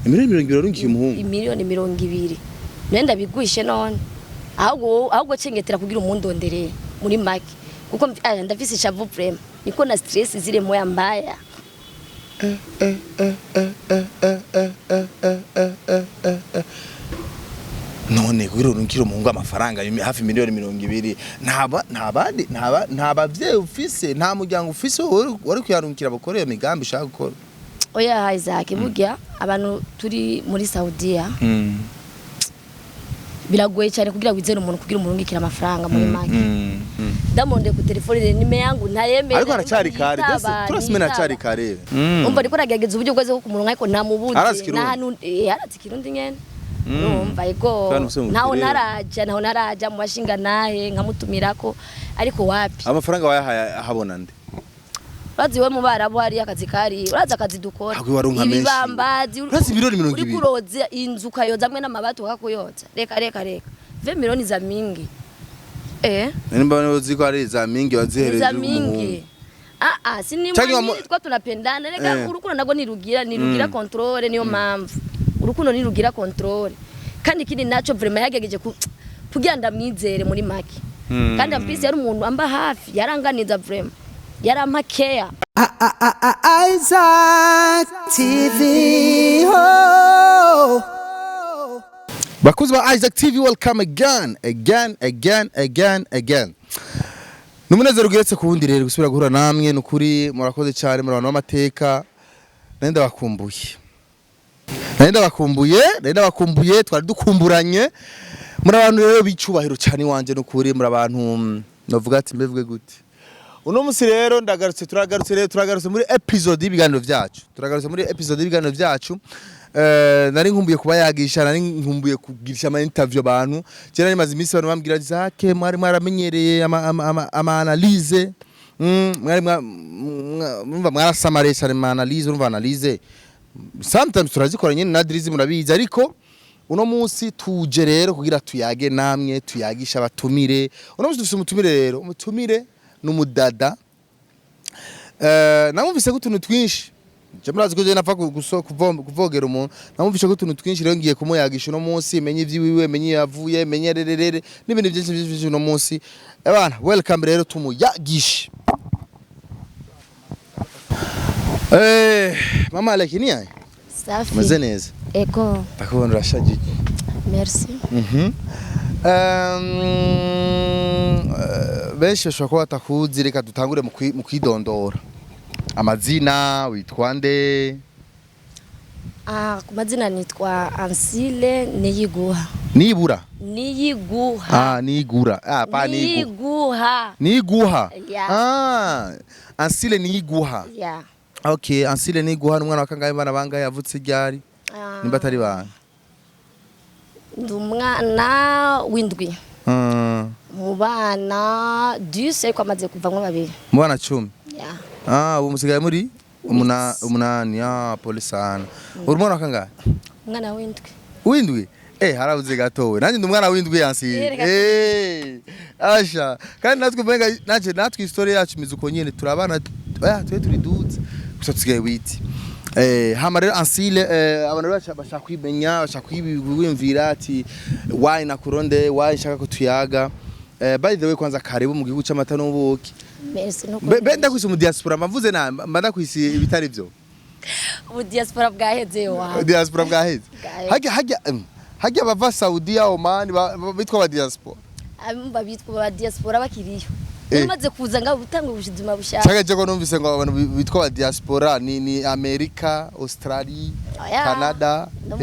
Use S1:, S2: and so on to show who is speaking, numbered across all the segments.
S1: Miliyoni 20 urungiye umuhungu.
S2: Miliyoni 20. Nenda bigwishe none. Ahubwo cengetera kugira umundondere muri make. Kuko ndafise ishavu prema. Niko na stress zire moya mbaya.
S1: None kugira urungire umuhungu amafaranga hafi miliyoni 20 ntabavye ufise nta muryango ufise wari kuyarungikira bakoreye migambi shaka gukora.
S2: Oya Isaac burya abantu turi muri SAUDIA biragoye cyane kugira wizere umuntu kugira umurungikira amafaranga muri make. Ndamonde ku telefone nime yangu ntayemera.
S1: Ariko aracari kare turasime aracari kare.
S2: Umva ariko ragageza uburyo bweze ko kumurunga ariko namubuze nahantu arazi kirundi nyene. Umva ego naho naraja mu bashinga nahe nkamutumirako ariko wapi
S1: amafaranga wayaha habona nde
S2: bazi we mu barabu hari akazi kari uraza akazi dukora ibibambazi
S1: urazi miliyoni 20
S2: uri kuroza inzu kayoza amwe n'amabati ukakuyoza reka 20 miliyoni za mingi
S1: nimba uzi ko ari za mingi wazihereza
S2: umuntu sinimwe twa tunapendana reka urukundo nago nirugira control niyo mpamvu urukundo nirugira control kandi kindi naco vraiment yagegeje kugira ndamwizere muri make kandi ampisi yari umuntu amba hafi yaranganiza vraiment yarampa care. Isaac TV
S1: bakuzi ba Isaac TV, welcome again. Numunezero ugeretse ku wundi rero gusubira guhura namwe nukuri murakoze cyane muri abantu b'amateka nenda bakumbuye twari dukumburanye muri abantu rero bicubahiro cyane wanje nukuri muri abantu navuga ati mbevuge gute uno musi rero turagarutse muri episode y'ibiganiro byacu nari nkumbuye kuba yagisha nari nkumbuye kugirisha ama interview abantu cyane nari maze imisi abantu bambwira Isaac mwari maramenyereye ama analyse mwarasamare cyane ama analyse sometimes turazikora nyine na dirizi murabizi ariko uno munsi tuje rero kugira tuyage namwe tuyagisha abatumire uno munsi dufite umutumire n'umudada namumvise ko utuntu twinshi je murazi ko je napfa kuvogera umuntu namumvise ko utuntu twinshi rero ngiye kumuyagisha uno munsi menye ivyiwiwe menye yavuye menye rerere n'ibintu byinshi uno munsi abana welcome rero tumuyagishe. Mama lakini yae
S2: safi
S1: umeze neza
S2: eko
S1: takubona urashajije
S2: merci
S1: benshi bashobora kuba batakuzi reka dutangure mu kwidondora amazina witwa nde?
S2: Ku mazina nitwa Ansile Niyiguha.
S1: Niyigura Ansile Niyiguha.
S2: Yeah.
S1: Okay, Ansile Niyiguha n'umwana wa kangahe bana bangahe yavutse ryari? Nimba atari bana.
S2: Ndumwana windwi. Mu bana 10 ko amaze kuvamwe babiri.
S1: Mu bana 10.
S2: Yeah.
S1: Ubu musigaye muri umunani polisana. Uri mwana wa kangahe?
S2: Umwana windwi.
S1: Windwi? Harabuze gatowe. Nanjye ndumwana windwi Ansile. Asha. Kandi natwe story yacu mizuko nyene turabana turi dudes. Gusa tusigaye witi. Hama rero Ansile abantu bashaka kwimenya bashaka kwibwimvira ati why nakuronde why shaka ko tuyaga. By the way kwanza karibu mu gihugu cy'amata n'ubuki.
S2: Merci no.
S1: Benda kwisi mu diaspora mavuze namba mbanda kwisi ibitari byo.
S2: Mu diaspora bwaheze wa.
S1: Diaspora bwaheze. Hajya bava SAUDIA Oman bitwa ba diaspora.
S2: Abumva bitwa ba diaspora bakiriyo. Umaze kuza nga gutanga ubuzima bushaka.
S1: Cyagaje ko numvise ngo abantu bitwa ba diaspora ni America, Australia, Canada,
S2: no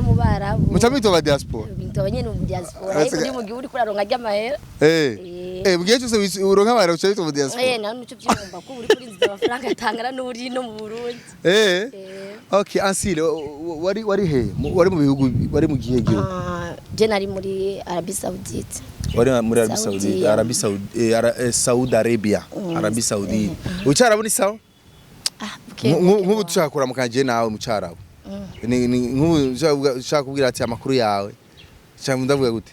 S2: mu barabu.
S1: Mutamito ba diaspora.
S2: Bintu abanyene mu diaspora. Ariko ndi mu gihugu uri kuraronga ry'amahera.
S1: Mugihe cyose uronka amahera ucyo mu diaspora.
S2: Na nuco byumva ko uri kuri nzira amafaranga atangana n'uri no mu Burundi.
S1: Okay, Ansile wari he? Wari mu bihugu wari mu gihe gihugu?
S2: Je nari muri Arabie Saoudite.
S1: Wari muri Saudi Arabia. Arabie Saoudite. Ucyarabu ni sawa? Nk'ubu tushakura mukanje nawe mucyarabu. Nk'ubu ushaka kubwira ati amakuru yawe. Cyangwa ndavuga gute?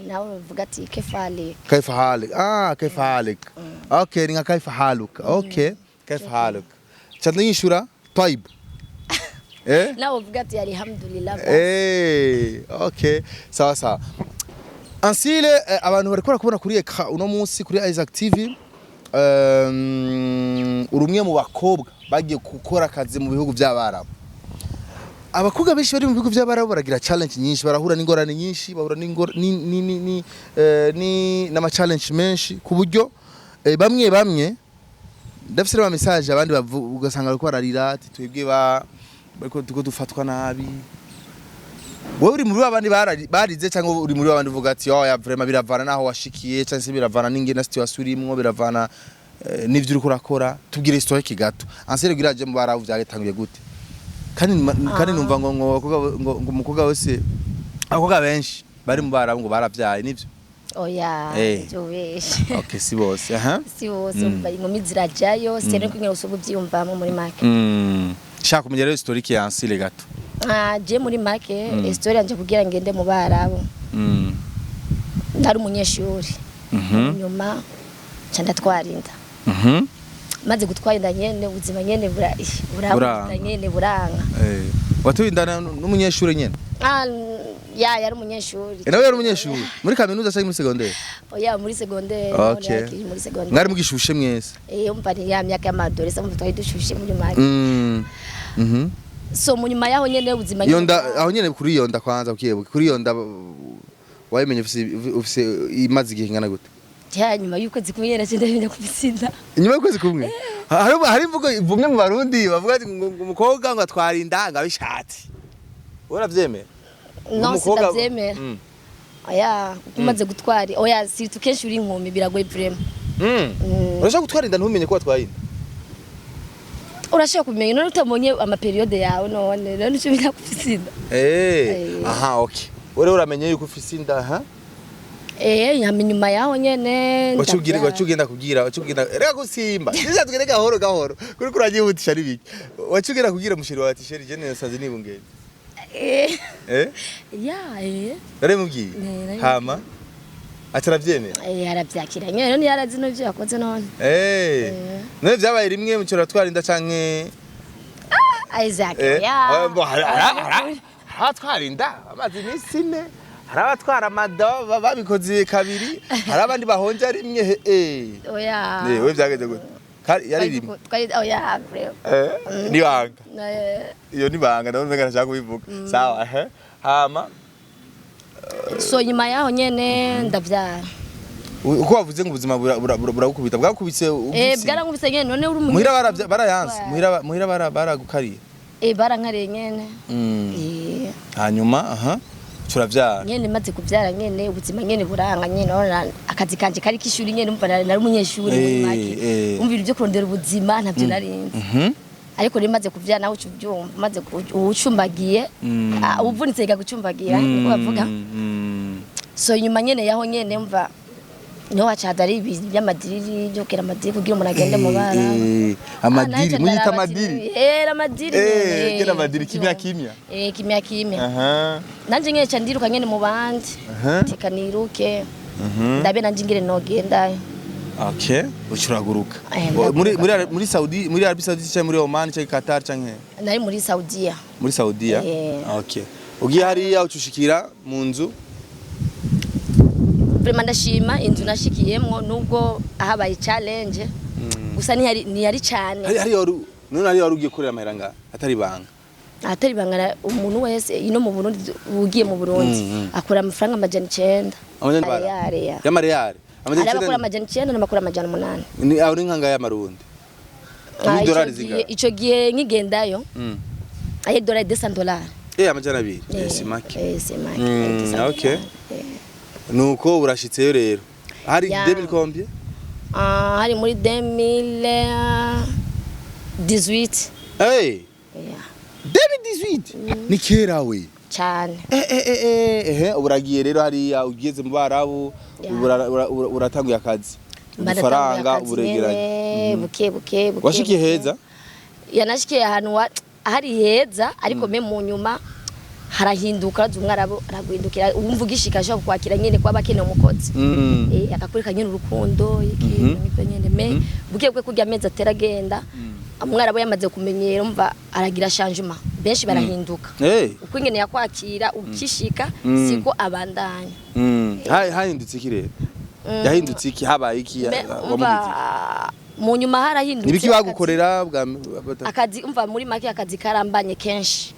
S2: Nawe uvuga ati kefalik.
S1: Kefalik. Okay, ninga kefhaluk. Okay, kefhaluk. Cyane yishura طيب.
S2: nawe uvuga ati alhamdulillah.
S1: Okay, sawa sawa. Ansile abantu bariko kubona kuri ekra uno munsi kuri Isaac TV urumwe mu bakobwa bagiye gukora akazi mu bihugu by'abarabu. Abakobwa benshi bari mu bihugu by'abarabu baragira challenge nyinshi, barahura n'ingorane nyinshi, bahura n'ama challenge menshi ku buryo bamwe ndafise ama message abandi ugasanga bariko bararira ati twebwe bariko dufatwa nabi. Wowe uri muri babandi barize cyangwa uri muri babandi uvuga ati ya vraiment biravana naho washikiye cyangwa se biravana n'ingene situation urimwo, biravana n'ivyo uri kurakora. Tubwire histoire kigato ansere giraje mu barabu byagetanguye gute? Kandi numva ngo umukobwa wese abakobwa benshi bari mu barabu ngo baravyaye nivyo.
S2: Oya byo beshe.
S1: Okay, si bose
S2: si bose bari mu mizira jayo sene kwinye usobo byumvamo muri make.
S1: Shaka kumenya rero historique ya Ansile gato.
S2: Je muri make histoire yanje kugira ngende mu barabu. Ndari umunyeshuri. Nyuma cyanda twarinda. Maze gutwarinda nyene ubuzima nyene buranga nyene buranga.
S1: Watwindana n'umunyeshuri nyene?
S2: Yari umunyeshuri.
S1: Nawe yari umunyeshuri muri kaminuza cyangwa muri secondaire?
S2: Oya muri secondaire.
S1: Okay.
S2: Muri secondaire.
S1: Mwari mugishushe mwese?
S2: Umva ni ya myaka y'amadolesa mu twari dushushe muri make. So munyuma yaho nyene ubuzima nyene.
S1: Yonda aho nyene kuri yonda kwanza ukiyebuka. Kuri yonda wayimenye ufise imaze igihe ngana gute?
S2: Nyuma y'ukwezi kumwe ndabimenya kubisinda.
S1: Nyuma y'ukwezi kumwe? Hari imvugo ivumwe mu Barundi bavuga ati umukobwa ngo atwarinda ngabishatse. Uravyemera?
S2: No sitavyemera. Oya umaze gutwari. Oya si tukenshi uri inkumi biragoye vraiment. Urashaka gutwarinda ntumenye ko watwarinda? Urashaka kumenya none utabonye ama periode yawe none none cyo birakufisinda.
S1: Aha, okay. Ore uramenye yuko ufisinda
S2: nyuma yaho nyene
S1: wacugenda kugira reka gusimba sija tugende gahoro kuri kuragihutisha ari biki wacugenda kugira mushiri wa tisheri je nesaze nibungeye Dare mubwiye hama ataravyemera
S2: aravyakira nyene none yarazi no byo yakoze none
S1: none vyabaye rimwe mu cyo twarinda canke
S2: Isaac
S1: twarinda amazi nisine hari abatwara amado babikoze kabiri hari abandi bahonja rimwe
S2: oya
S1: we byageze gute yari rimwe
S2: oya
S1: ni banga iyo ni banga ndabona ngashaka kubivuga sawa hama
S2: so nyuma yaho nyene ndavyara
S1: uko wavuze ngo ubuzima buragukubita bwakubitse
S2: ubwise bwarankubise nyene none uri umuntu
S1: muhira barayanse muhira baragukariye
S2: barankariye nyene
S1: hanyuma turavyara
S2: nyene maze kuvyara nyene ubuzima nyene buranga nyene akazi kanje kari kishuri nyene umva nari umunyeshuri muri make umvira ibyo kurondera ubuzima ntavyo narinzi ariko rero maze kuvyara naho ubyumva maze ucumbagiye ubuvunitse gagucumbagira niko bavuga so nyuma nyene yaho nyene umva niho wacadari ibintu by'amadiriri byo kera amadiri kugira umuntu agende mu bara
S1: amadiri muyita amadiri
S2: amadiri
S1: kera amadiri kimya
S2: kimya nanje nkeca ndiruka nyene mu bandi tikaniruke ndabe nanje ngire nogenda
S1: okay ucuraguruka muri Saudi muri Arabie Saoudite cyangwa muri Oman cyangwa Qatar cyangwa
S2: nari muri Saudia
S1: okay ugiye hariya ucushikira mu nzu
S2: Prima ndashima inzu nashikiyemwo nubwo ahabaye challenge gusa ni yari cyane
S1: none ari warugiye kurera amahera atari banga
S2: umuntu wese ino mu Burundi ugiye mu Burundi akora amafaranga amajana 9
S1: y'amariyari
S2: akora amajana 9 n'amakuru amajana 8
S1: ni aho uri nkanga y'amarundi $2 zinga
S2: ico gihe nkigendayo aye $200
S1: amajana 2 simaki okay nuko urashitseyo rero hari 2000 combien
S2: hari muri 2018
S1: 2018 ni kera we
S2: cyane
S1: uragiye rero hari ugeze mu barabu uratanguye akazi ufaranga uregeranye
S2: buke
S1: washikiye heza
S2: yanashikiye ahantu hari heza ariko me mu nyuma harahinduka umwarabo araguhindukira umva ugishikasha kwakira nyene kwa bakene umukozi akakurika nyene urukundo niko nyene buke kurya amezi ateragenda umwarabo yamaze kumenyera umva aragira changement benshi barahinduka uko ingene yakwakira ukishika siko abandanya
S3: hahindutse iki rero yahindutse iki habaye iki
S2: mu nyuma harahindutse
S3: nibiki bagukorera
S2: akazi umva muri make akazi karambanye kenshi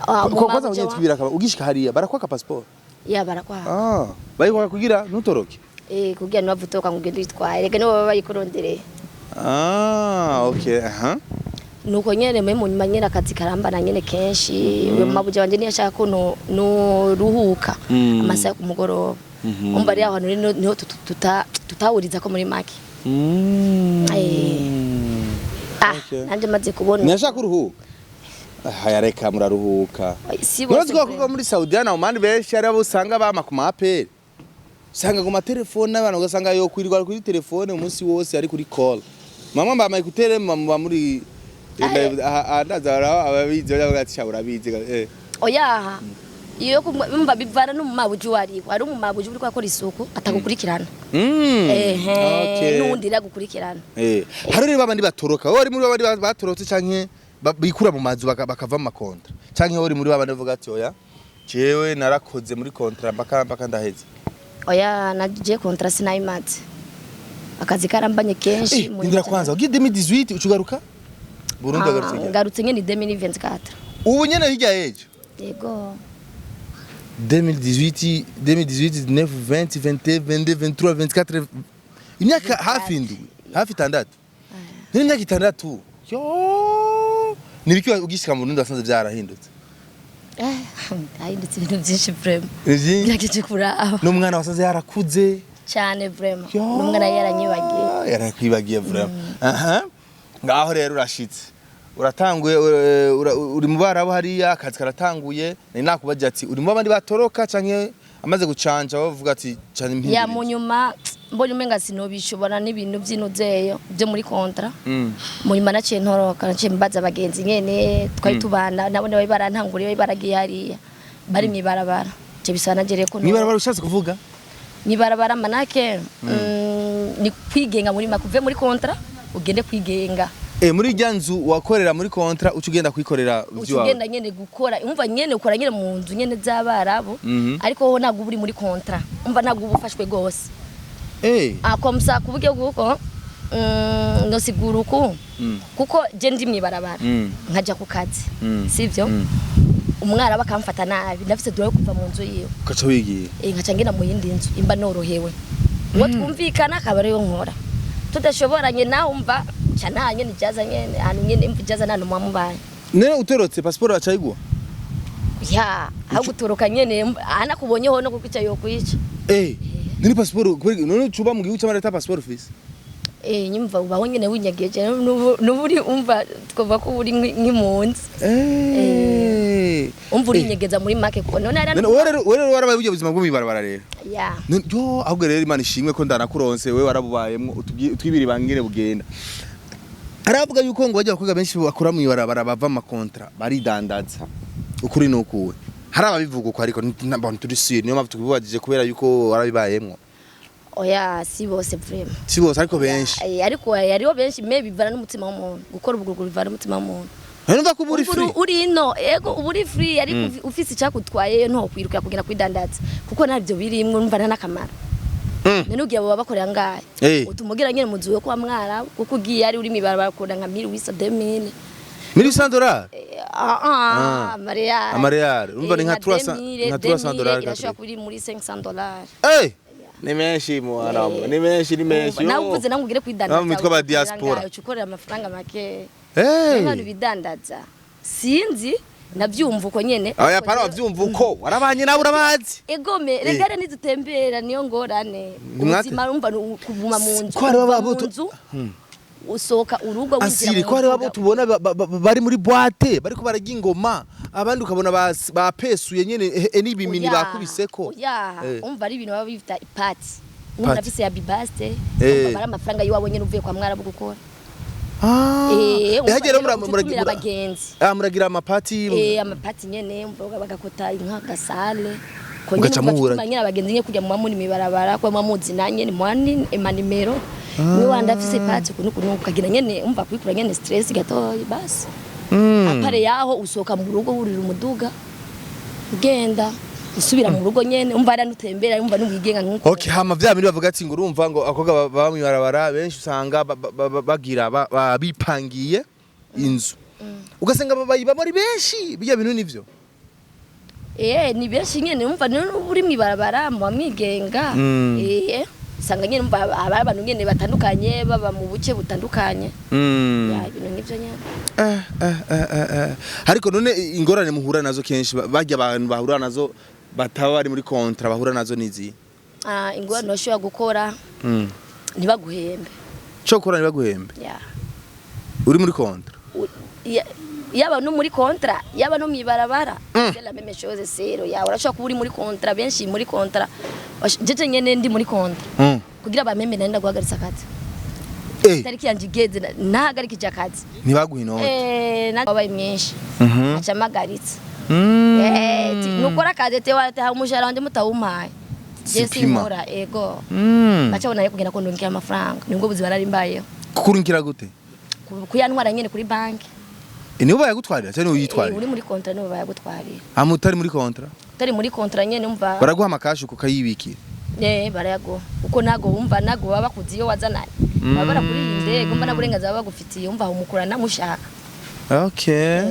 S3: kwanza mwenye twibira kaba ugishika hariya barakwaka passport
S2: barakwaka
S3: bayikwa kugira ntutoroke
S2: kugira ntibavutoka ngo ugende witwaye reka nibo baba bayikurondereye
S3: okay
S2: nuko nyene mu nyuma nyene akazi karambana nyene kenshi uyo mabuje wanje niyashaka ko no ruhuka amasaha ku mugoroba umva ari aho niho tutahuriza ko muri make nanje maze kubona
S3: niyashaka uruhuka hayareka muraruhuka nyozi ko muri SAUDIA na Oman benshi ari abo usanga bama ku mapere usanga ku matelefone n'abantu ugasanga yo kwirirwa kuri telefone umunsi wose ari kuri call mama mbamaye kutere mama muri ndazara ababizi bagatisha urabizi
S2: oya iyo kumva bivana no mu mabuji wariko ari mu mabuji uri kwakora isuku atagukurikirana nundi ragukurikirana
S3: hari rero babandi batoroka ori muri babandi batorotse canke bikura mu mazu bakava mu makontra canke ori muri babandi bavuga ati oya jewe narakoze muri kontra mpaka ndaheze
S2: oya naje kontra sinayimaze akazi karambanye kenshi
S3: ndira kwanza ugiye 2018 ucugaruka Burundi
S2: ngarutse nyene 2024
S3: ubu nyene hirya yejo
S2: yego
S3: 2018 19 20 21 22 23 24 imyaka hafi itandatu n'imyaka itandatu yo nibiki ugishika mu Burundi wasanze byarahindutse
S2: ahindutse ibintu byinshi vraiment
S3: byagije
S2: kuraba
S3: n'umwana wasanze yarakuze
S2: cyane vraiment n'umwana
S3: yarakwibagiye vraiment ngaho rero urashitse uratanguye uri mu barabo hariya akazi karatanguye nari nakubaje ati uri mu bandi batoroka canke amaze gucanja bavuga ati cyane impindi
S2: ya mu nyuma mbonye umenga sinobishobora n'ibintu by'inuzeyo byo muri kontra mu nyuma naciye ntoroka naciye mbaza abagenzi nyene twari tubana nabone bari barantanguriye bari baragiye hariya bari mwibarabara cyo bisana gereye ko
S3: mwibarabara ushatse kuvuga
S2: mwibarabara manake ni kwigenga muri makuve muri kontra ugende kwigenga
S3: muri ryanzu wakorera muri kontra ucugenda kwikorera byo
S2: ugenda nyene gukora umva nyene ukora nyene mu nzu nyene z'abarabo ariko ho nago buri muri kontra umva nago ubufashwe gose akomsa kubuge guko no siguruko kuko je ndi mwibarabara nkaja ku kazi sivyo umwara bakamfata nabi ndafise dore kuva mu nzu yiwe
S3: ukaca wigiye
S2: nkaca ngena mu yindi nzu imba norohewe ngo twumvikana kabare yo nkora tudashoboranye nawe umva cyane nyene jaza nyene nyene imvujaza nano mwamubaye
S3: nene utorotse passport acayigwa
S2: ya aho gutoroka nyene anakubonyeho no kukica yo kwica
S3: nini passport none cuba mu gihugu cy'amareta passport office
S2: nyumva ubaho nyene winyageje n'uburi umva twova ko uri nk'impunzi umva uri nyegeza muri make ko none
S3: rero warabaye ubyo buzima bwo mibarabara rero
S2: ya
S3: yo ahubwo rero Imana ishimwe ko ndanakuronse we warabubayemwo utwibiri bangire bugenda aravuga yuko ngo bajya bakwiga benshi bakora mu ibarabara bava amakontra baridandaza ukuri nukuwe hari ababivuga uko ariko n'abantu turi sire niyo mpamvu tubibagije kubera yuko warabibayemwo
S2: oya si bose vraiment
S3: si bose ariko benshi
S2: ariko yariho benshi me bivana n'umutima w'umuntu gukora ubuguruguru bivana n'umutima w'umuntu
S3: numva ko uri free
S2: uri no ego uri free ariko ufise icyakutwaye nto kwiruka kugira kwidandaza kuko nabyo birimwe numva n'akamaro nene ugiye abo bakorera ngaye utumugira nyene muzi we kwa mwara kuko ugiye ari uri mibarabara kunda nka 1800
S3: $1100
S2: Mariare
S3: umva ni nka $300
S2: irashobora kuri muri $500
S3: ni menshi mwana ni menshi
S2: nawe uvuze namugire kwidandaza
S3: mitwa ba diaspora
S2: ucukorera amafaranga make
S3: abantu
S2: bidandaza sinzi navyumva uko nyene
S3: aya para wavyumva uko warabanye nawe urabazi
S2: egome regare nizutembera niyo ngorane ubuzima urumva kuguma mu nzu
S3: ko ari
S2: usoka urugo
S3: asiri ko ari babo tubona bari muri boîte bariko barajya ingoma abandi ukabona bapesuye nyene n'ibimini bakubiseko
S2: umva ari ibintu baba bifita ipati umuntu afise ya bibaste bari amafaranga yiwabo nyene uvuye kwa mwarabu gukora
S3: hagera muragira amapati
S2: amapati nyene mvuga bagakota inka gasale ko nyine abagenzi nye kujya mu mamuni mibarabara kwa mamuzi nanye ni mwani emanimero ni wanda afise pati kuno kagira nyene umva kwikura nyene stress gatoyi basi apare yaho usohoka mu rugo wurira umuduga ugenda usubira mu rugo nyene umva aranutembera umva n'uwigenga nkuko
S3: Okay, hama vya bindi bavuga ati ngo urumva ngo akoga bamwibarabara benshi usanga bagira bipangiye inzu ugasanga bayiba muri benshi bijya bintu nivyo
S2: ni benshi nyene umva uri mwibarabara mu mwigenga sanga nyene umva abantu nyene batandukanye baba mu buce butandukanye ya ibintu nivyo nyene
S3: ariko none ingorane muhura nazo kenshi bajya abantu bahura nazo bataba bari muri kontra bahura nazo nizi
S2: ingorane bashobora gukora ntibaguhembe
S3: cyo gukora ntibaguhembe uri muri kontra
S2: yaba no muri kontra yaba no mwibarabara c'est la même chose zero ya urashobora kuba uri muri kontra benshi muri kontra jeje nyene ndi muri kontra kugira bameme nenda guhagaritsa akazi tariki yanje igeze nahagarikije akazi
S3: ntibaguha inoti
S2: nabaye myinshi acamagaritsa nukora akazi tewa umushahara wanje mutawumpaye jesi nkora ego bacabona yo kugenda kondongira amafaranga nibwo buzi bararimbayeho
S3: kukurungira gute
S2: kuyantwara nyene kuri banki
S3: nibo bayagutwarira cyane uyitwarira
S2: uri muri kontra nibo bayagutwarira
S3: amutari muri kontra
S2: tari muri kontra nyene umva
S3: baraguha amakashi ukayibikira
S2: barayago uko nago umva nago baba bakuzi yo wazananye baba kuri indego umva naburengaza baba bagufitiye umva umukura namushaka
S3: okay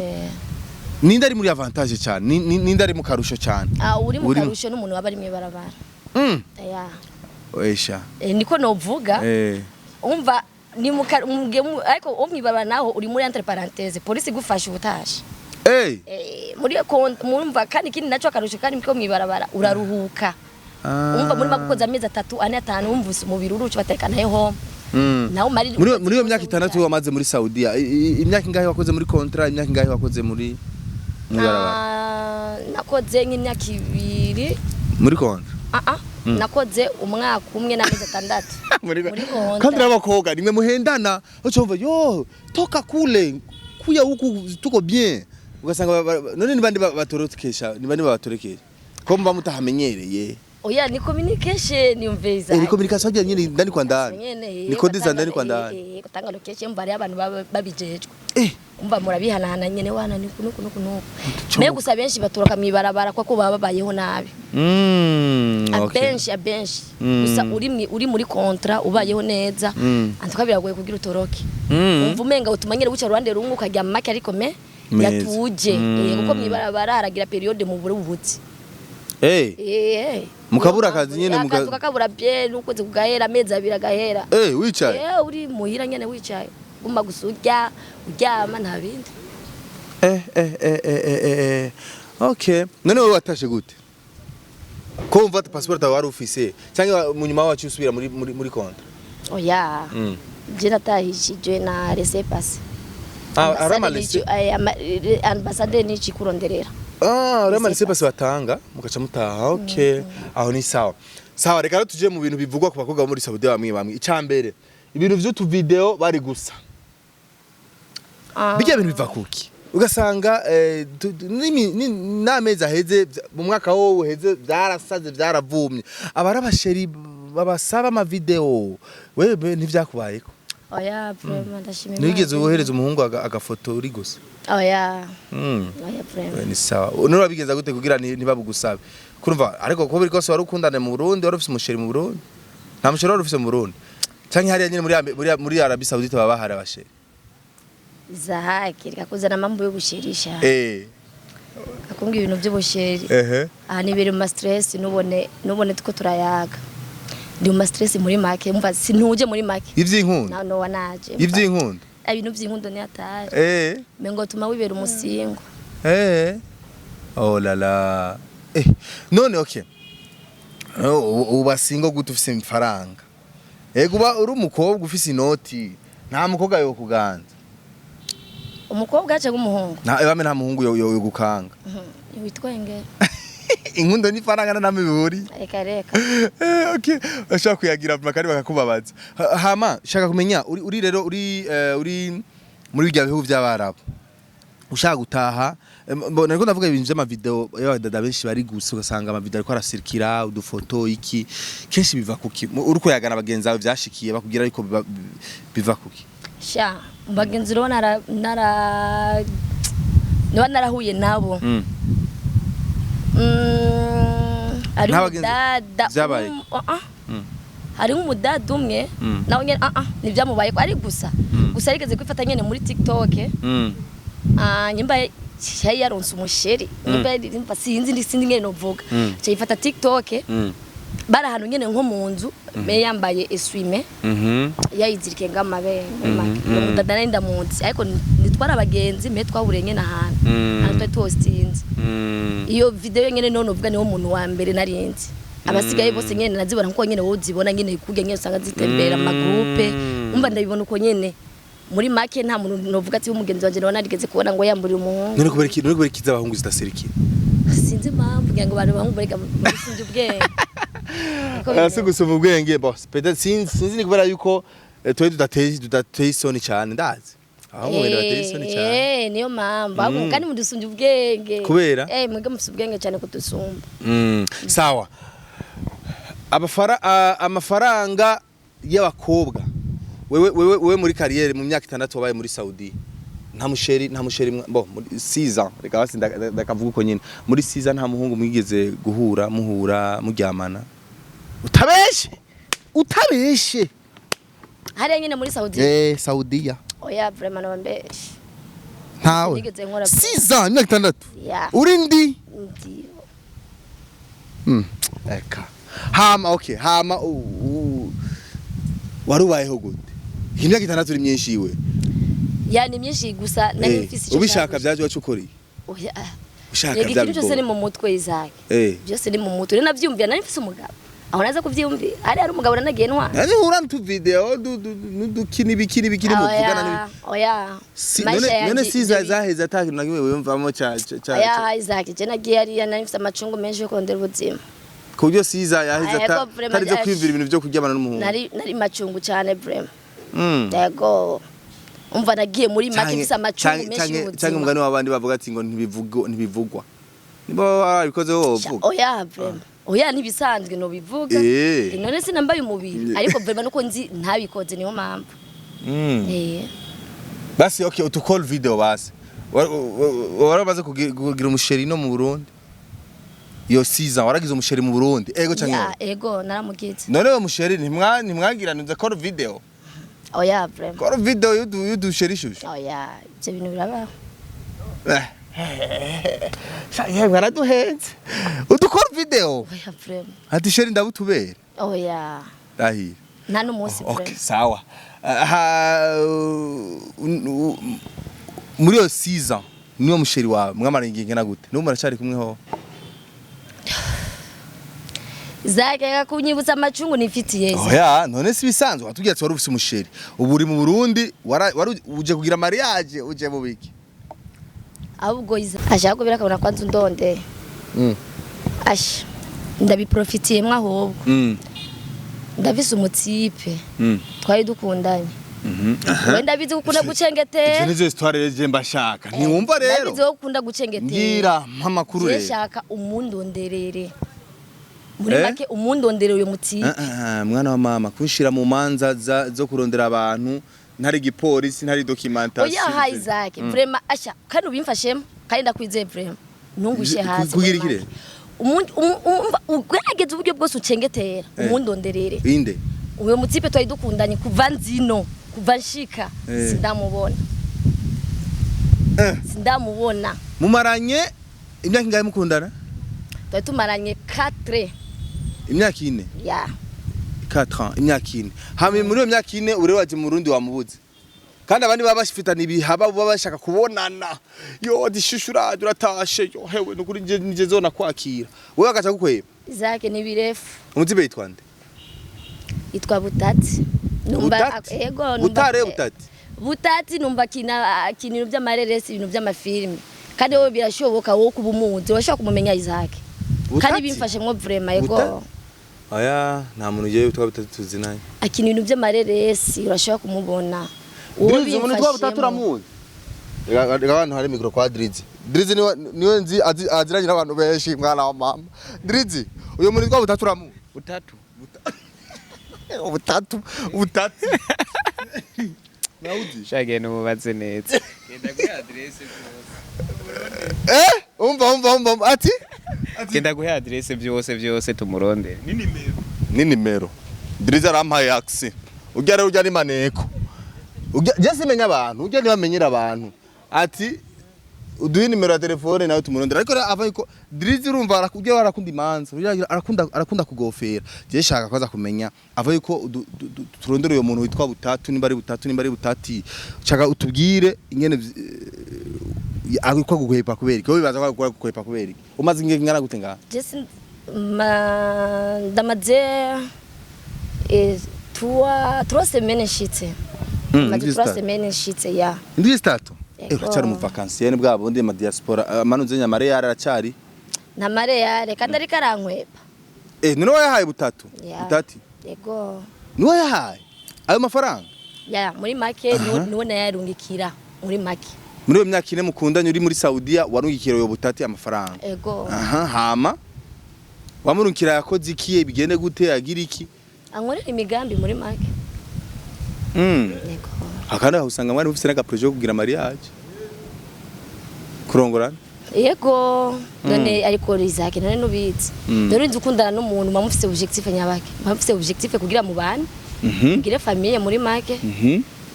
S3: ninde ari muri avantage cyane ninde ari mu karusho cyane
S2: uri mu karusho n'umuntu waba ari mwibarabara
S3: oesha
S2: niko novuga umva ni ariko umwibaba naho uri muri entre parenthèse police gufasha ubutaje muri murumva kandi kindi naco akarusho kandi mko mwibarabara uraruhuka umva muri magukoza amezi 3 ane 5 umva umubiri urucu batekana heho naho
S3: muri iyo myaka 6 wamaze muri SAUDIA imyaka ingahe wakoze muri kontra imyaka ingahe wakoze muri mwibarabara
S2: nakoze nk'imyaka 2
S3: muri kontra
S2: nakoze umwaka umwe n'amezi 6 muri kontra
S3: kandi abakobwa nimwe muhendana ucumva yo toka kule kuya huku tuko bien ugasanga none nibandi batorokesha nibandi babatorekesha ko mba mutahamenyereye
S2: oya ni communication yumveza
S3: ni communication ajya nyine ndani kwa ndani ni kodi za ndani kwa ndani
S2: gutanga location mbari abantu babijejwe umva murabihanahana nyene wana ni kunuku naye gusa benshi batoroka mwibarabara kwa ko baba bayeho nabi abenshi gusa uri muri kontra ubayeho neza antuka biragoye kugira utoroke umva umenga utumanyere buca rwande rungu ukajya make ariko yatuje kuko mwibarabara haragira periode mu burubuzi
S3: mukabura akazi nyene
S2: mukabura bye nukoze kugahera amezi 2 agahera
S3: wicaye
S2: uri muhira nyene wicaye umba gusujya uryama nta bindi
S3: okay none wowe watashe gute ko umva passport wari ufise cyangwa mu nyuma wacu usubira muri kontra
S2: oya je natahishijwe na laisser passer ambassade ni chikuronderera
S3: rama laisser passer batanga mukaca mutaha okay aho ni sawa reka rero tuje mu bintu bivugwa ku bakobwa muri SAUDIA bamwe icambere ibintu vy'utu video bari gusa bijya bintu biva kuki ugasanga n'amezi aheze mu mwaka wo uheze byarasaze byaravumye abarabasheri babasaba ama video wewe ntivyakubayeko
S2: oya vraiment ndashimira
S3: nigeze uhereza umuhungu agafoto uri gusa
S2: oya
S3: vraiment ni sawa none wabigenza gute kugira ntibabugusabe kurumva ariko ko biri kose wari ukundane mu Burundi wari ufise umusheri mu Burundi nta musheri wari ufise mu Burundi canke hariya nyine muri Arabie Saoudite baba bahari abasheri
S2: zahaki kakuzana mambo yo gushirisha kakumbwa ibintu by'ubusheri ni biri mu stress nubone tuko turayaga ndi mu stress muri make umva sinuje muri make
S3: ivyinkunda
S2: no wanaje
S3: ivyinkunda
S2: ibintu by'inkundo ni atari mengo tuma wibera umusingo
S3: oh la la none okay ubasingo gute ufise imfaranga kuba uri umukobwa ufise inoti nta mukobwa yo kuganza
S2: umukobwa aje gumuhungu
S3: nta muhungu yo gukanga
S2: witwenge
S3: inkundo ni faranga na miburi
S2: reka
S3: okay ashaka kuyagira makari bakakubabaza hama shaka kumenya uri rero uri muri bya bihugu by'abarabu ushaka gutaha mbona ko ndavuga ibintu by'ama video y'abadada benshi bari gusa ugasanga ama video ariko arasirikira udufoto kenshi biva kuki uri ko yagana bagenzi bawe byashikiye bakugira ariko biva kuki
S2: sha bagenzi ro narahuye nabo ari umudada hari umudada umwe nawe nyene nivyamubaye ko ari gusa yarigeze kwifata nyene muri TikTok nyimba yaronse umusheri nyimba sinzi ngene novuga cyifata TikTok bara hanu nyene nko mu nzu me yambaye eswime yayizirike ngamabenge umudada nari ndamunsi ariko nitwara abagenzi me twahuriye nyene ahantu twari tostinze iyo video nyene none uvuga niwo muntu wa mbere narinzi abasigaye bose nyene nazibona nko nyene wowe uzibona nyene kuge nyene usanga zitembera ama groupe umva ndabibona uko nyene muri make nta muntu novuga ati umugenzi wanje nawe narigeze kubona ngo yamburiye umuhungu
S3: none kubera kiza abahungu zidaserikira
S2: sinzi impamvu ngira ngo abantu bahungu bareka musinje ubwenge
S3: Asi gusoma ubwenge boss peut-être sinzi ni kubera yuko twe tudateye isoni cyane ndazi aho mwere bateye isoni cyane
S2: niyo mpamvu ahubwo kandi mudusunje ubwenge
S3: kubera
S2: mwege mufite ubwenge cyane kudusumba
S3: sawa amafaranga y'abakobwa wewe muri carrière mu myaka 6 wabaye muri Saudi nta musheri bo muri 6 ans reka basi ndakavuga uko nyine muri 6 ans nta muhungu mwigeze muhura muryamana utabeshe
S2: hari nyine muri Saudi
S3: Saudiya
S2: oya vraiment nabambeshe
S3: ntawe 6 ans myaka 6 uri ndi eka hama warubayeho gute imyaka 6 uri myinshi iwe
S2: yani myinshi gusa nari mfise icyo
S3: ubishaka byaje wacukuri
S2: oya
S3: ushaka
S2: byaje ikintu cyose ni mu mutwe izake byose ni mu mutwe navyumvira nari mfise umugabo aho naza kuvyumvira ari umugabo nanagiye ntwa
S3: nari hura ntu video dukini bikini muvugana ni
S2: oya
S3: none siza zaheza ataki nagiwe wumvamo cha
S2: oya izake je nagiye ari nari mfise amacungu menshi yo kondera ubuzima
S3: kubyo siza yaheza atari zo kwivira ibintu byo kuryamana n'umuhungu
S2: nari macungu cyane vraiment yego umva nagiye muri make bisa amacungu menshi y'ubuzima
S3: cyangwa umugani w'abandi bavuga ati ngo ntibivugwa nibo babikoze wowe uvuga
S2: oya vraiment oya nibisanzwe no bivuga none sinambaye umubiri ariko vraiment nuko nzi ntabikoze niyo mpamvu
S3: basi okay utukol video basi warabaze kugira umusheri no mu Burundi yo 6 ans waragize umusheri mu Burundi ego cyangwa
S2: ego naramugize
S3: none we musheri ntimwagiraniza call video
S2: oya vraiment
S3: call video yudusherishusha
S2: oya ibyo bintu birabaho
S3: Shaya baraduhenze udukora video
S2: oya vraiment
S3: ati sheri ndabutubere
S2: oya
S3: dahira
S2: nta n'umunsi vraiment
S3: okay sawa muri yo 6 ans niyo musheri wawe mwamara ingenge gute n'ubu muracari kumwe ho
S2: zake kunyibutsa amacungu nifitiye
S3: oya none si bisanzwe watubwiye ati wari ufise umusheri ubu uri mu Burundi uje kugira mariage uje mu biki
S2: ahubwo ashaka kubira kabona kwanza ndonde asha ndabiprofitiye mwahobwo ndavise umutipe twari dukundanye wenda bizi gukunda gucengetera
S3: izo nizo histoire reje mbashaka ntiwumva rero
S2: ndabizi gukunda gucengetera
S3: ngira amakuru rero
S2: yeshaka umundonderere muri make umundonderere uyo mutipe
S3: mwana wa mama kunshira mu manza zo kurondera abantu ntari gipolisi ntari documentation
S2: oya hayi zake vraiment asha kandi ubimfashemo kandi ndakwizeye vraiment ntungushe hasi
S3: kugira ikire
S2: ugerageza uburyo bwose ucengetera umundonderere
S3: inde
S2: uyo mutipe twari dukundanye kuva nzino kuva nshika sindamubona
S3: mumaranye imyaka ingahe mukundana
S2: twari tumaranye 4
S3: imyaka 4
S2: ya
S3: 4 ans imyaka 4 hamwe muri iyo myaka 4 ure waje mu Burundi wamubuze kandi abandi baba bashifitana ibihaba baba bashaka kubonana yo dishushura duratashe yo hewe nukuri nije zona kwakira wewe agaca gukweba
S2: zake ni birefu
S3: umutibe yitwande
S2: itwa Butati numva ego numva
S3: Butare
S2: Butati numva kintu by'amareresi ibintu by'amafilme kandi wowe birashoboka wo kubumuzi washaka kumumenya izake kandi bimfashe mwo vraiment ego
S3: aya nta muntu ugiye utwa Butati tuzinanye
S2: akina ibintu by'amareresi urashaka kumubona
S3: Drizi umuntu twa Butati uramuzi abantu hari micro kwa Drizi niwe nzi aziranye n'abantu benshi mwana wa mama Drizi uyo muntu twa Butati uramuzi Butatu Naudi.
S4: Shage numubaze neza. Genda kuri adresse
S3: Umva ati
S4: Genda kuri adresse byose tumurondere.
S3: ni nimero Drizzy arampaye axe ujya rero ujya ni maneko je simenya abantu ujya ni bamenyera abantu ati uduhe nimero ya telefone nawe tumurondera ariko ava yuko Drizzy urumva arakujya warakunda imanza arakunda kugofera je shaka kwaza kumenya ava yuko turondera uyo muntu witwa Butatu nimba ari Butati shaka utubwire ingene agikwa guhepa kubera iki bibaza ko guhepa kubera iki umaze ingana gute ngaha
S2: Jesi ndamaze trois semaines nshitse maze 3 semaines nshitse ya
S3: Indwi zitatu uracyari mu vacancienne bwa bundi ma diaspora manuze nyamare yaracari
S2: na mareyare kandi ari karankwepa
S3: none wayahaye Butatu Butati
S2: yego
S3: niwe yahaye ayo mafaranga
S2: ya muri make niwe nayarungikira muri make
S3: muri iyo myaka ine mukundanye uri muri SAUDIA warungikira yo Butati amafaranga
S2: yego
S3: hama wamurungikira yakoze iki bigende gute agira iki
S2: ankorera imigambi muri make yego
S3: akanda usanga mwari mufite naga projet yo kugira mariage kurongorana
S2: yego none ariko rizake none nubizi dore nzi ukundana n'umuntu mufite objectif nyabake mufite objectif kugira mu bana ngire famille muri make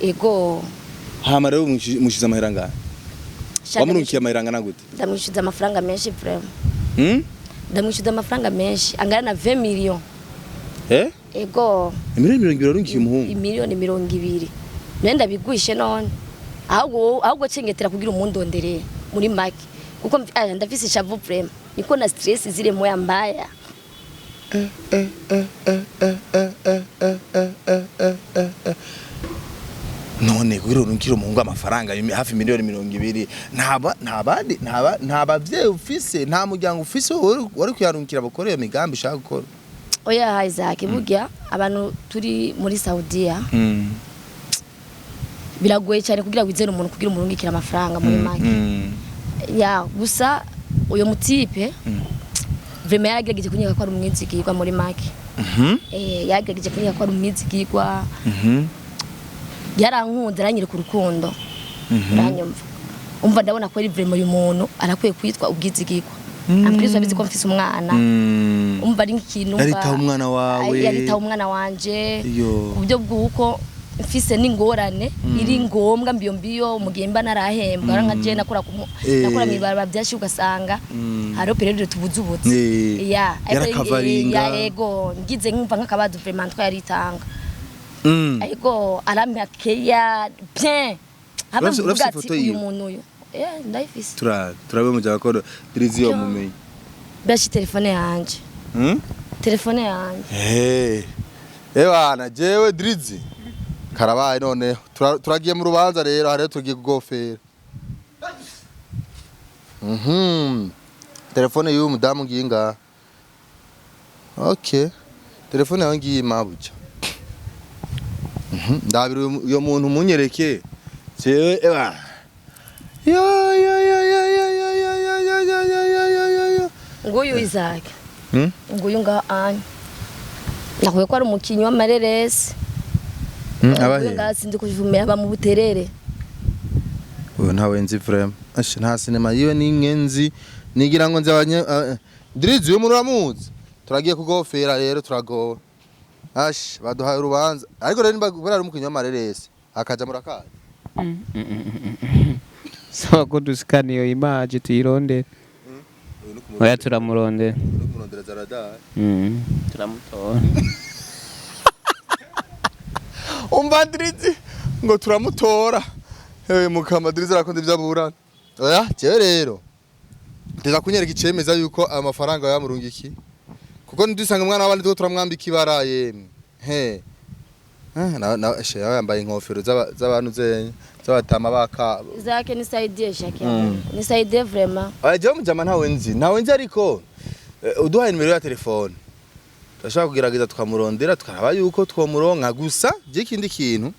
S2: yego
S3: hama rero mushize amahera ngahe wamurungikiye amahera ngana gute
S2: ndamwishyuza amafaranga menshi vraiment ndamwishyuza amafaranga menshi angana na 20 millions ego
S3: miliyoni 20 warungikiye umuhungu
S2: miliyoni 20 nenda bigwishe none ahubwo cengetera kugira umundondere muri make kuko ndafise ishavu vraiment niko na stress zire moya mbaya
S3: none kugira urungikire umuhungu amafaranga hafi miliyoni 20 ntabavyeyi ufise nta muryango ufise wari kuyarungikira bakoreye migambi shaka gukora
S2: oya Isaac burya abantu turi muri SAUDIA biragoye cyane kugira wizere umuntu kugira umurungikira amafaranga muri make ya gusa uyo mutipe vraiment yaragerageje kunyeka ko ari umwizigirwa muri make yaragerageje kunyeka ko ari umwizigirwa yarankunda aranyire ku rukundo uranyumva umva ndabona ko ari vraiment uyu muntu arakwiye kwitwa ubwizigirwa amprise abizi ko mfise umwana umva ari nk'ikintu
S3: yaritaho umwana wawe
S2: yaritaho umwana wanje kubyo bwuko mfise n'ingorane iri ngombwa mbiyo umugimba narahembwa nka je nakora mibara byashi ugasanga haro periode tubuzubutse
S3: yarakavaringa
S2: yego ngize nkumva nk'akabazo vraiment twayaritanga ariko aramyakeya bien haba mvuga ati uyu muntu uyu ndayifise
S3: turabe mu jakoro Drizzy yo mumenye
S2: bashi telefone yanje telefone yanje
S3: bana jewe Drizzy karabaye none turagiye mu rubanza rero hari tugiye kugofera telefone y'uyu mudamu nginga okay telefone yawe ngiye mabuja ndabira uyo muntu munyereke jewe
S2: nguyu Isaac nguyu nga anya nakwiye ko ari umukinyi w'amareresi abahe ngasi ndi kuvumera ba mu buterere
S3: uyu ntawe nzi vraiment nta sinema yiwe n'ingenzi nigira ngo nzabanye Drizzy uyu muntu uramuzi turagiye kugofera rero turagora baduhaye urubanza ariko rero nimba bari umukinyi w'amareresi akaja murakaye
S4: sawa ko dusikana iyo image tuyirondera oya turamurondera
S3: zaradari
S4: turamutora
S3: umva Drizzy ngo turamutora mukama Drizzy arakunda ibyaburana oya jewe rero ndeza kunyereka icemeza yuko amafaranga yamurungiki kuko ndisanga umwana w'abandi two turamwambika ibara yemwe na yambaye inkofero z'abantu z'abatama baka
S2: zake ni side shake ni side vraiment
S3: jewe mujama ntawe nzi ariko uduhaye nimero ya telefone turashaka kugerageza tukamurondera tukaraba yuko twomuronka gusa je kindi kintu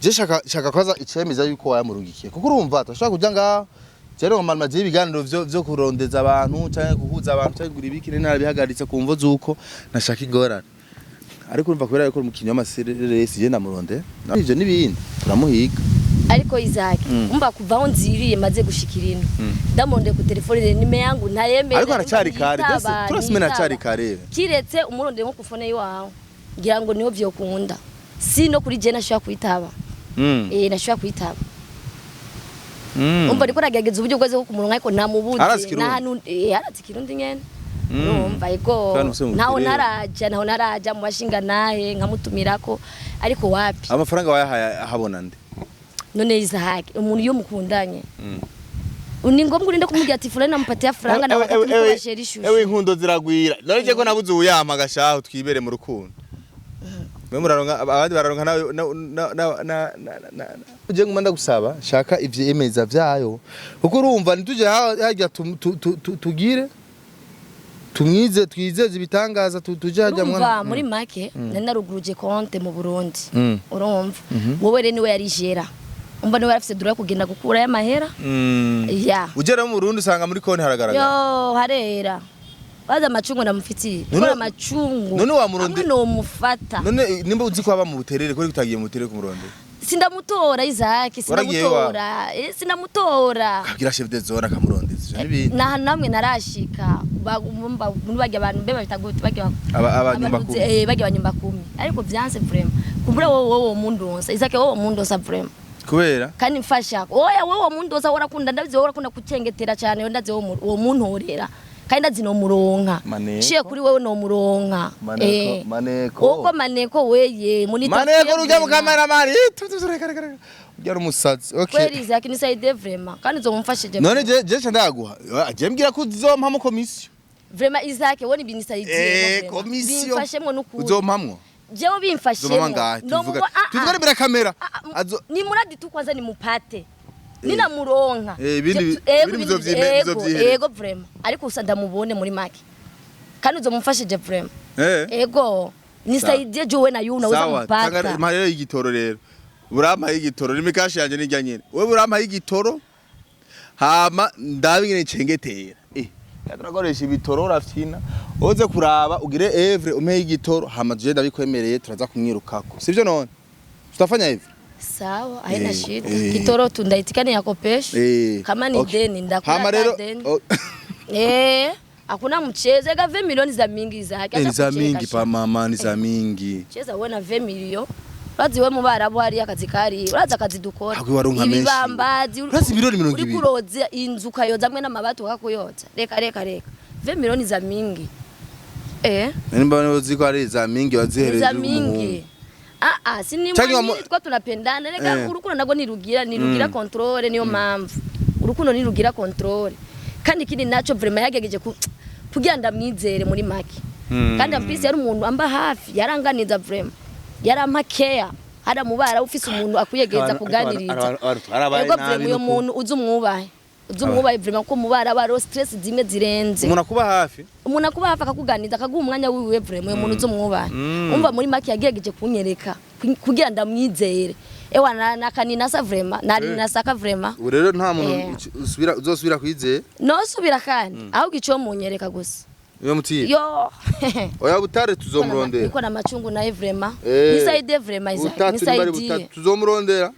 S3: je shaka kwaza icemeza yuko wayamurungikiye kuko urumva turashaka kujya ngaho rero ngomba je ibiganiro byo kurondeza abantu cyangwa guhuza abantu cyangwa gura ibiki nari bihagaritse kumvo zuko nashaka ingorane ariko urumva kubera yuko mu kinyoma sereresi je ndamuronde ivyo nibindi turamuhiga
S2: ariko izake umva kuvaho nziriye maze gushikira ino ndamonde ku telefone nime yangu ntayemere
S3: ariko aracari kare dese turasime aracari kare
S2: kiretse umuronde nko ku phone yawe ngira ngo niho vyokunda si no kuri je nashaka kwitaba nashaka kwitaba umva ariko ragageza uburyo bweze ko kumuronka ariko namubuze nahanu arazikirundi nyene umva ego naho naraja mu bashinga nahe nkamutumirako ariko wapi
S3: amafaranga wayahaye ahabona nde
S2: none izahake umuntu yo mukundanye ni ngombwa urinde kumubwira ati fulani namupatia franga na wakati ishusho
S3: ewe inkundo ziragwira none je ko nabuze uyama gashaho twibere mu rukundo mwe muraronka abandi bararonka na je ngumanda gusaba shaka ivyo emeza vyayo kuko urumva ntuje hajya tugire tumwize twizeze ibitangaza tuje hajya
S2: mwana muri make naruguruje konte mu Burundi urumva wowe rene we yarijera umva niwe yarafise dura kugenda gukura y'amahera ya
S3: ugera mu Burundi usanga muri konti haragaragara
S2: yo harera baza amacungo ndamufitiye kora amacungo
S3: none wa muronde
S2: no mufata
S3: none nimba uzi ko aba mu buterere ko utagiye mu buterere ku muronde
S2: sindamutora Isaac sindamutora
S3: kagira chef de zone akamurondeza n'ibindi
S2: na namwe narashika bagumba bajya abantu beba bitagote bajya
S3: abanyumba 10
S2: bajya abanyumba 10 ariko byanse vraiment kumbura wowe mundonsa Isaac wowe mundonsa vraiment
S3: kubera
S2: kandi Mfasha oya wowe mundonsa warakunda ndavye warakunda kucengetera cyane ndaze wowe muntorera kandi ndazi no muronka shiye kuri wewe no muronka maneko uko maneko weye munito
S3: maneko rujya mu kamera mari ujya umusazi okay
S2: kweli Isaac ni side vraiment kandi zo mumfashije
S3: none je ndaguha je mbwira ko uzompamwe komisiyo
S2: vraiment Isaac woni binisaidiye
S3: komisiyo
S2: bimfashemwe n'ukuri
S3: uzompamwe
S2: jewe bimfashemwe
S3: tuvuga imbere kamera
S2: ni muradi tu kwanza ni mupate nina muronka
S3: ibindi
S2: ego vraiment ariko usanda mubone muri make kandi uzomufashije vraiment ego nisaidie jowe na yuna uza mpata
S3: tanga marero y'igitoro rero burama y'igitoro nimikashi yanje nijya nyene we burama y'igitoro hama ndabingene cengetera turakoresha ibitoro urafina oze kuraba ugire evre umpe y'igitoro hama je ndabikwemereye turaza kumwirukako sivyo none tutafanya evre
S2: sawa haina shida kitoro tundaitikane yakopesha kama ni deni ndakula deni hakuna mcheze ga 20 milioni za mingi za haki
S3: ni za mingi pa mama ni za mingi
S2: cheza wewe na 20 milioni bazi we mu barabu hari akazi kari uraza akazi dukora
S3: ibibambazi urazi milioni 200
S2: uri kuroza inzu kayoza amwe n'amabato kakuyoza reka 20 milioni za mingi
S3: nimba uziko ari za mingi wazihereza
S2: za mingi sini mwani twa tunapendana reka urukundo nago nirugira control niyo mpamvu urukundo nirugira control kandi kindi naco vraiment yagegeje kugira ndamwizere muri make kandi ampisi yari umuntu amba hafi yaranganiza vraiment yarampa care hada mubara ufise umuntu akuyegeza kuganiriza ego vraiment uyo muntu uzumwubahe vraiment ko mubara baro stress zimwe zirenze
S3: umuntu akuba hafi
S2: akakuganiza akaguha umwanya wiwe vraiment uyo muntu uzumwubahe umva muri make yagegeje kunyereka kugira ndamwizere ewa nakanina sa vraiment nari nasaka vraiment
S3: urero nta muntu uzosubira kwizeye
S2: no subira kandi ahubwo ico munyereka gusa
S3: yo mutiye
S2: yo
S3: oya butare tuzomurondera
S2: niko na macungu naye vraiment nisaidie vraiment nisaidie
S3: tuzomurondera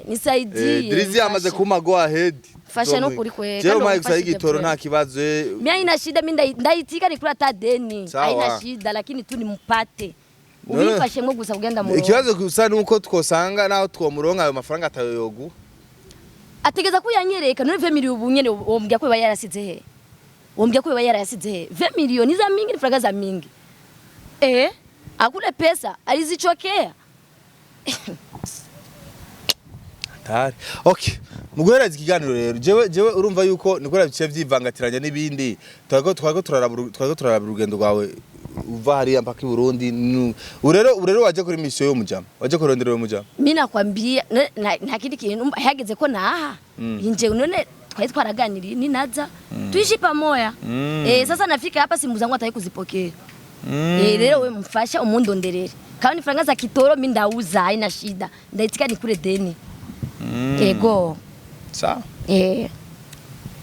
S2: nisaidie
S3: Drizzy amaze kuma go ahead
S2: Mfasha no kuri kwe
S3: je umaye gusa igitoro nta kibazo
S2: mimi haina shida mimi ndaitika nikula ta deni haina shida lakini tu nimpate ubifashe mwo gusa kugenda mu
S3: ikibazo gusa nuko twosanga naho twomuronka ayo mafaranga atayoyogu
S2: ategeza kuyanyereka none 20 milioni ubunyene wombya ko yarasize he wombya ko yarasize he 20 milioni za mingi ni franga za mingi akule pesa alizichokea
S3: tari okay muguhereza ikiganiro rero jewe urumva yuko nikora bice vyivangatiranya n'ibindi twago turaraba urugendo rwawe uva hariya mpaka i Burundi urero waje kuri mission yo mujama waje kurondera yo mujama
S2: mimi nakwambia nta kindi kintu hageze ko naha inje none twari twaraganiriye ni naza tuishi pamoja sasa nafika hapa simu zangu ataki kuzipokea leo wewe Mfasha umundonderere kama ni franga za kitoro mimi ndauza haina shida ndaitika ni kule deni ego
S3: sawa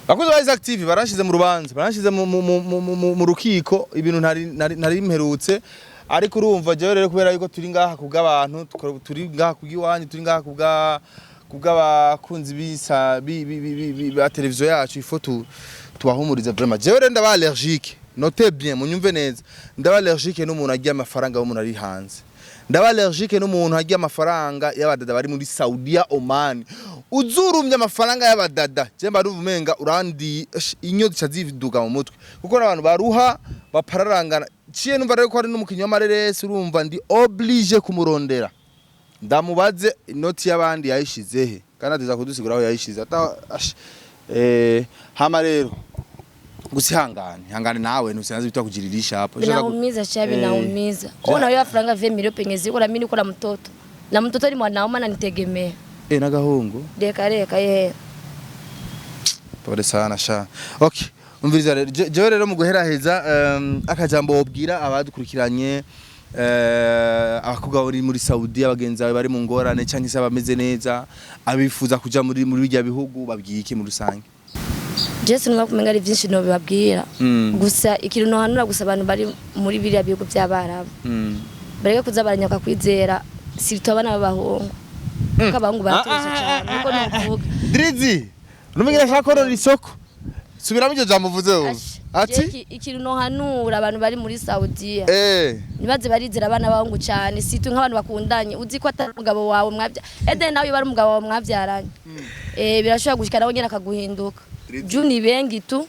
S3: bakoze wa Isaac TV barashize mu rubanza barashize mu rukiko ibintu ntari mperutse ariko urumva jewe rero kubera yuko turi ngaha kubw'abantu turi ngaha kubw'iwanyu turi ngaha kubw'abakunzi ba televiziyo yacu ifo tubahumuriza vraiment jewe rero ndaba allergique notez bien munyumve neza ndaba allergique n'umuntu agiye amafaranga w'umuntu ari hanze ndaba allergique n'umuntu agiye amafaranga y'abadada bari muri SAUDIA Oman uzurumye amafaranga y'abadada je mbaruvumenga urandi inyo zicazividuga mu mutwe kuko n'abantu baruha bapararangana ciye numva rero ko ari n'umukinyi w'amareresi urumva ndi oblige kumurondera ndamubaze inoti y'abandi yayishizehe kandi ateza kudusigura aho yayishize hama rero hangane nawe nusianze bitwa kujiririsha hapo
S2: binaumiza chabi naumiza ona wewe franga 20 milioni pengezi uko na mimi niko na mtoto ni mwanao maana nitegemea
S3: na gahungu
S2: reka ye
S3: pole sana sha okay umviriza jewe rero mu guheraheza akajambo wobwira abadukurikiranye abakobwa bari muri SAUDIA bagenzi bawe bari mu ngorane cyangwa se abameze neza abifuza kuja muri bijya bihugu babwiye iki mu rusange
S2: Jesse numa kumenga ari byinshi no bibabwira gusa ikintu no hanura gusa abantu bari muri biriya bihugu by'abarabu bareke kuza baranyaka kwizera sirito abana b'abahungu kabahungu batuje cyane nuko nuvuga
S3: Drizi numengira shakorora isoko subiramo iryo jambo vuze ati
S2: ikintu no hanura abantu bari muri SAUDIA nibaze barizera abana b'abahungu cyane sito nk'abantu bakundanye uzi ko atari umugabo wawe mwabya nawe bari umugabo wawe mwabyaranye birashobora gushika nawe nyine akaguhinduka Juni bengi tu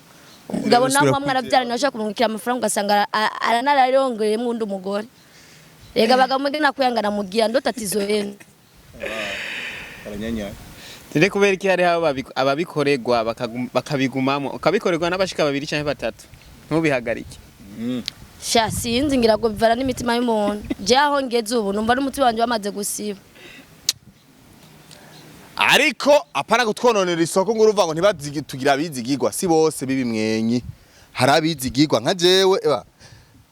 S2: umugabo nawe mwarabyaranye ashaka kumungikira amafaranga ugasanga aranararongeye mu ndi umugore rega bagamwe nakuyangana mugiya ndotatizo yene
S3: aranyanya
S4: Tire kubera iki hari ababikoregwa bakabigumamo ukabikorerwa n'abashika 2 cyangwa 3 ntubihagarike
S2: sha sinzi ngira ngo bivara n'imitima y'umuntu je aho ngeze ubu numva n'umutima wanje wamaze gusiba
S3: ariko apana gutwononera isoko ngo uruva ngo ntibatugira abizigirwa si bose bibimwenyi hari abizigirwa nka jewe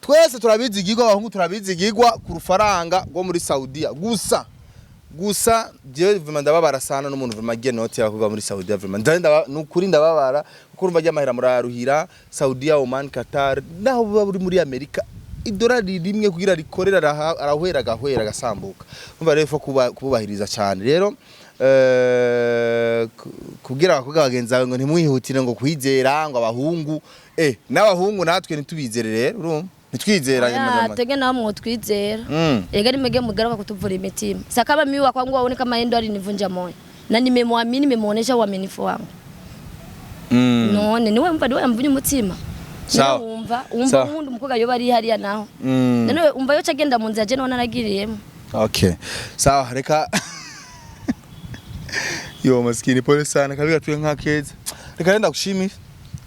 S3: twese turabizigirwa abahungu turabizigirwa ku rufaranga rwo muri SAUDIA gusa je vraiment ndababara sana n'umuntu vraiment agiye noti yakugwa muri SAUDIA vraiment nukuri ndababara kuko urumva ry'amahera muraruhira SAUDIA Oman Qatar naho buri muri Amerika idolari rimwe kugira rikorera arahwera gasambuka umva rero kubahiriza cyane rero kugira abakobwa bagenzi bawe ngo ntimwihutire ngo kwizera ngo abahungu n'abahungu natwe nitubizere rero urumva nitwizeranye madama
S2: tege nawe mwo twizera ega nimege mugaruka kutuvura imitima sakaba miwa kwangu waone kama endo ali nivunja moyo na nimemuonesha uaminifu wangu none niwe mva niwe mvunye umutima
S3: sawa
S2: umva umuntu umukobwa yo bari hariya naho none umva yo cagenda mu nzira je none naragiriyemo
S3: okay sawa reka yo maskini pole sana kabiga tuwe nkakeza reka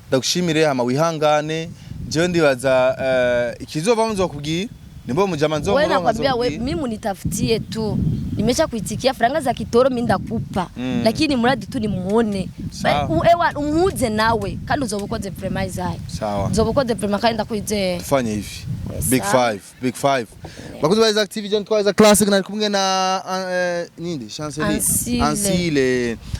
S3: ndagushimire hama wihangane je ndibaza ikizova muzokubwira nimbo mujama nzo
S2: wewe nakwambia wewe mimi unitafutie tu nimesha kuitikia franga za kitoro mimi ndakupa lakini mradi tu nimuone ewa umuze nawe kandi uzobukoze premise hayi
S3: sawa
S2: uzobukoze premise kandi ndakuize
S3: fanya hivi big five bakuzi ba active je ntwaza classic nari kumwe na ninde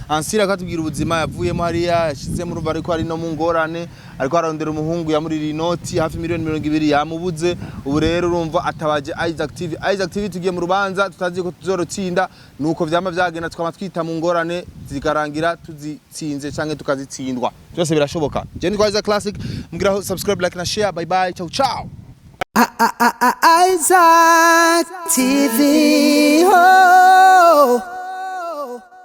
S3: Ansile akatubwira ubuzima yavuyemo hariya yashize mu ruva ariko ari no mu ngorane ariko arondera umuhungu yamurira inoti hafi miliyoni 200 yamubuze ubu rero urumva atabaje Isaac TV tugiye mu rubanza tutazi ko tuzorotsinda nuko vyama vyagenda twama twita mu ngorane zikarangira tuzitsinze canke tukazitsindwa byose birashoboka je ntwaza classic mugiraho subscribe like na share bye bye ciao
S5: Isaac TV, oh.